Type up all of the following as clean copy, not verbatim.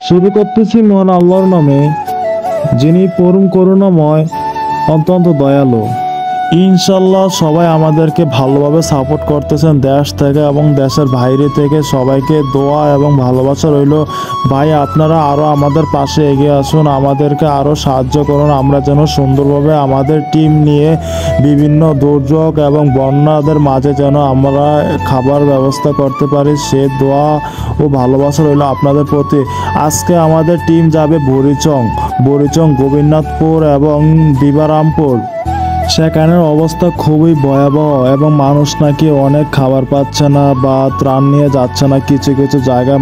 শুরু করতেছি মহান আল্লাহর নামে, যিনি পরম করুণাময়, অত্যন্ত দয়ালু। ইনশাল্লাহ সবাই আমাদেরকে ভালোভাবে সাপোর্ট করতেছেন দেশ থেকে এবং দেশের বাইরে থেকে। সবাইকে দোয়া এবং ভালোবাসা রইল। ভাই আপনারা আরও আমাদের পাশে এগিয়ে আসুন, আমাদেরকে আরও সাহায্য করুন, আমরা যেন সুন্দরভাবে আমাদের টিম নিয়ে বিভিন্ন দুর্যোগ এবং বন্যাদের মাঝে যেন আমরা খাবার ব্যবস্থা করতে পারি। সে দোয়া ও ভালোবাসা রইল আপনাদের প্রতি। আজকে আমাদের টিম যাবে বুড়িচং, গোবিন্দপুর এবং দিবারামপুর। সেখানের অবস্থা খুবই ভয়াবহ এবং মানুষ নাকি অনেক খাবার পাচ্ছে না বা ত্রাণ নিয়ে যাচ্ছে না। কিছু কিছু জায়গায়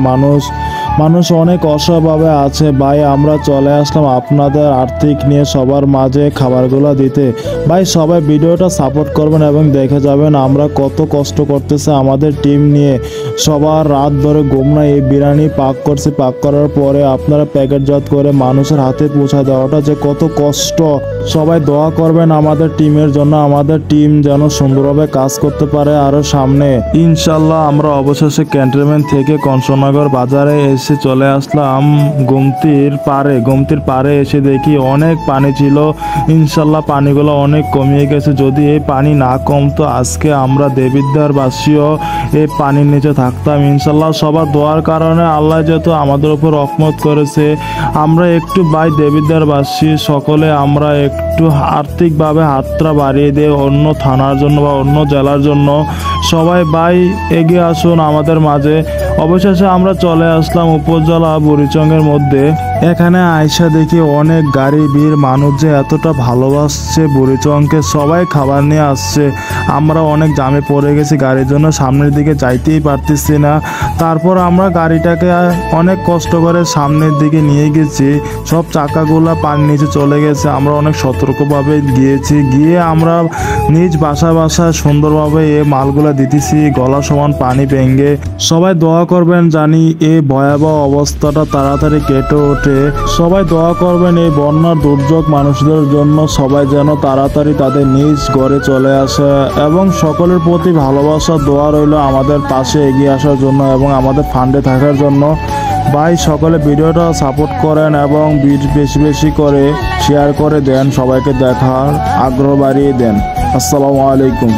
মানুষ অনেক অসহায়ভাবে আছে। ভাই আমরা চলে আসলাম আপনাদের আর্থিক নিয়ে সবার মাঝে খাবারগুলো দিতে। ভাই সবাই ভিডিওটা সাপোর্ট করবেন এবং দেখে যাবেন আমরা কত কষ্ট করতেছে আমাদের টিম নিয়ে। সবার রাত ধরে ঘুম নাই, এই বিরিয়ানি পাক করছি, পাক করার পরে আপনারা প্যাকেটজাত করে মানুষের হাতে পৌঁছে দেওয়াটা যে কত কষ্ট। সবাই দোয়া করবেন আমাদের টিমের জন্য, আমাদের টিম যেন সুন্দরভাবে কাজ করতে পারে আরো সামনে। ইনশাল্লাহ আমরা অবশেষে ক্যান্টনমেন্ট থেকে কংসনগর বাজারে এসে চলে আসলাম গোমতীর পাড়ে এসে দেখি অনেক পানি ছিল। ইনশাল্লাহ পানিগুলো অনেক কমিয়ে গেছে। যদি এই পানি না কমতো আজকে আমরা দেবিদ্বারবাসীও এই পানির নিচে থাকতাম। ইনশাল্লাহ সবার দোয়ার কারণে আল্লাহ যেহেতু আমাদের উপর রহমত করেছে, আমরা একটু ভাই দেবিদ্বারবাসী সকলে আমরা একটু আর্থিকভাবে হাতটা বাড়িয়ে দিয়ে অন্য থানার জন্য বা অন্য জেলার জন্য সবাই ভাই এগিয়ে আসুন আমাদের মাঝে। অবশেষে আমরা চলে আসলাম উপজেলা বুড়িচংয়ের মধ্যে। এখানে আয়সা দেখি অনেক গাড়ি ভিড়, মানুষ যে এতটা ভালোবাসছে বুড়িচংকে, সবাই খাবার নিয়ে আসছে। আমরা অনেক জামে পড়ে গেছি গাড়ির জন্য, সামনের দিকে যাইতেই পারতেছি না। তারপর আমরা গাড়িটাকে অনেক কষ্ট করে সামনের দিকে নিয়ে গেছি। সব চাকাগুলা পানির নিচে চলে গেছে। আমরা অনেক সতর্কভাবে গিয়ে আমরা নিজ বাসায় সুন্দরভাবে এই মালগুলা দিতেছি, গলা সমান পানি ভেঙে। সবাই দোয়া করবেন জানি এই ভয়াবহ অবস্থাটা তাড়াতাড়ি কেটে ওঠে। সবাই দোয়া করবেন এই বন্যার দুর্যোগ মানুষদের জন্য, সবাই যেন তাড়াতাড়ি তাদের নিজ ঘরে চলে আসে। এবং সকলের প্রতি ভালোবাসা দোয়া রইল আমাদের পাশে এগিয়ে আসার জন্য এবং আমাদের ফান্ডে থাকার জন্য। ভাই সকলে ভিডিওটা সাপোর্ট করেন এবং বেশি বেশি করে শেয়ার করে দেন, সবাইকে দেখার আগ্রহ বাড়িয়ে দেন। আসসালামু আলাইকুম।